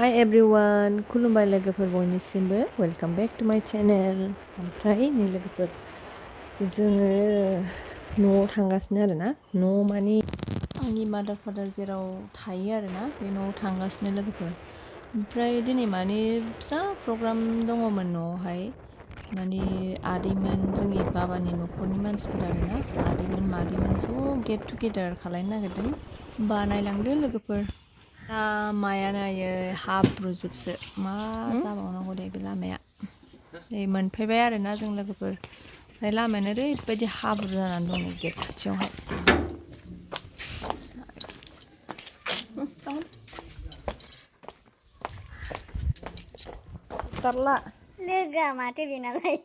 Hi everyone, खुलुमबाय लोगोफोर बयनिसिमबो welcome back to माय चैनल। ओमफ्राय नै लोगोफोर जोङो न'आव थांगासिनो आरोना, न' माने आंनि मादार फादार जेराव थायो आरोना बे न'आव थांगासिनो लोगोफोर। ओमफ्राय दिनै माने फिसा प्रग्राम दङमोन न'आवहाय, माने आदैमोन जोंनि बाबानि न'खरनि मानसिफोर आरोना, आदैमोन मादैमोन ज' गेट टुगेदार खालायनो नागिरदों। बानायलांदो लोगोफोर। लामाया नायो हाब्रुजोबसो, मा जाबावनांगौ दे बे लामाया। नै मोनफैबाय आरोना जों लोगोफोर। ओमफ्राय लामायानो ओरैबायदि हाब्रु जानानै दं नै गेट खाथियावहाय। थारला लोगोआ माथो बेनालाय।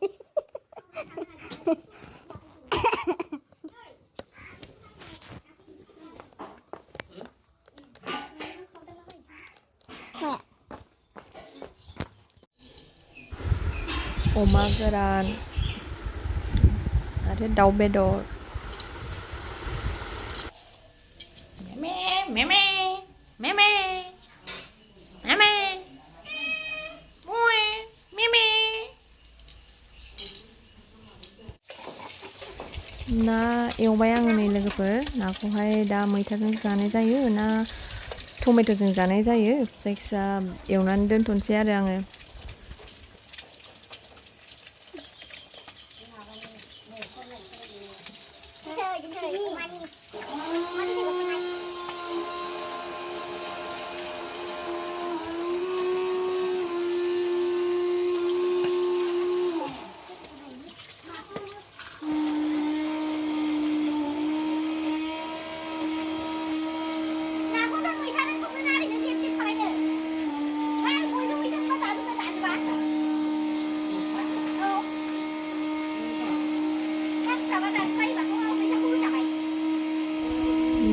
अमा गोरान आरो दाउ बेदर। ना एवबाय आङो नै लोगोफोर। नाखौहाय दा मैथाजों जानाय जायो ना टमेट'जों जानाय जायो, जायखिया एवनानै दोनथ'नोसै आरो आङो।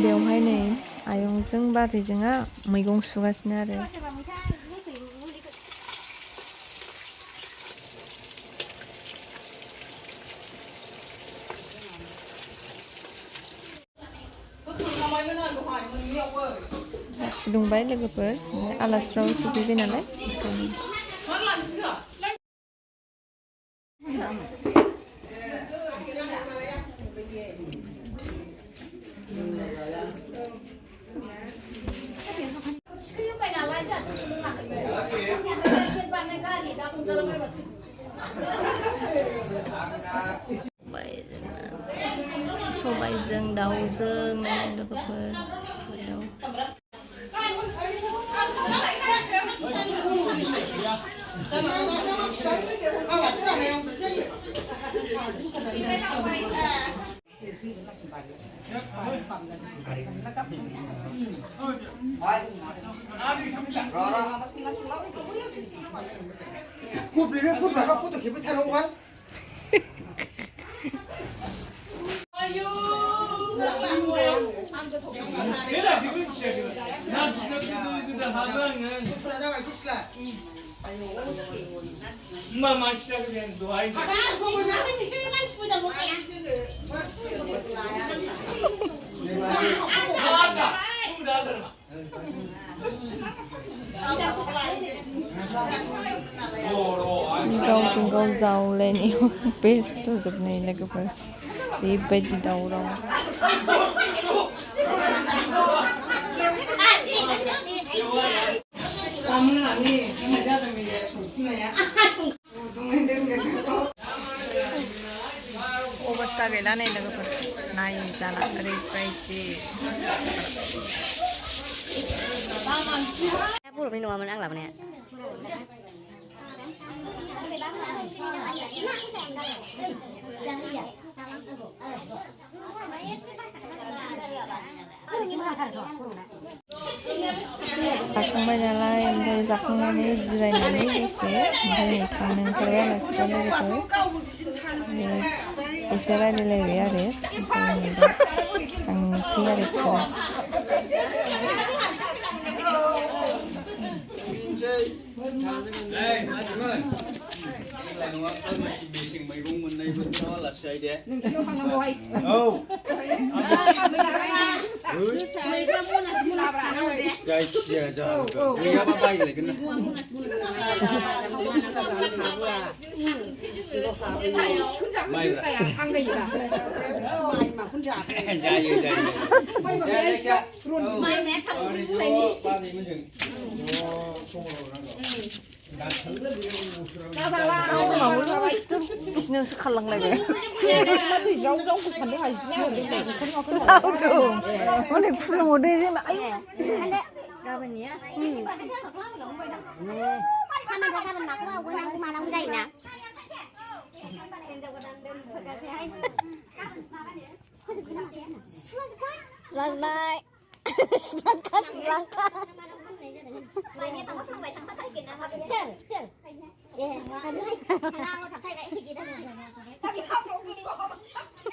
बेवहाय नै आयंजों बाजैजोंआ मैगं सुगासिनो आरो। फुदुंबाय लोगोफोर, आलासिफ्राबो सफैबाय नालाय। सबायजों दाउजों लोगोफोर। गावजों गाव जावलायनायाव बेस्थ' जोबनाय लोगोफोर, बेबायदि दावराव। अबस्था गैला नै लोगोफोर, नायजाला ओरैबायदि। बर'नि नङामोन आं लाबोनाया। जाखांबाय नालाय, ओमफ्राय जाखांनानै जिरायनानै दसे, ओमफ्राय नै थांनो ओंखारबाय आलासिफ्रा लोगोफोर। एसे रायलायलायबाय आरो, ओमफ्राय नै दा थांसै आरो बिसोरो। मैगं मोननाय बोथोराव आलासि जायो दे। औ Jaisia jangan. Dia apa baik lagi kena. Mai lah. Jaya jaya. Jaya. Mai mẹ không này đi. Ba đi mới dừng. Không rồi nó. 비즈니스 칼랑 레벨. 오늘 풀 못해지면 아유. Đâu bên nhỉ? Hai mình ra bên mặt quá, bữa nay cũng mà đâu đây nè. Bye. Langka.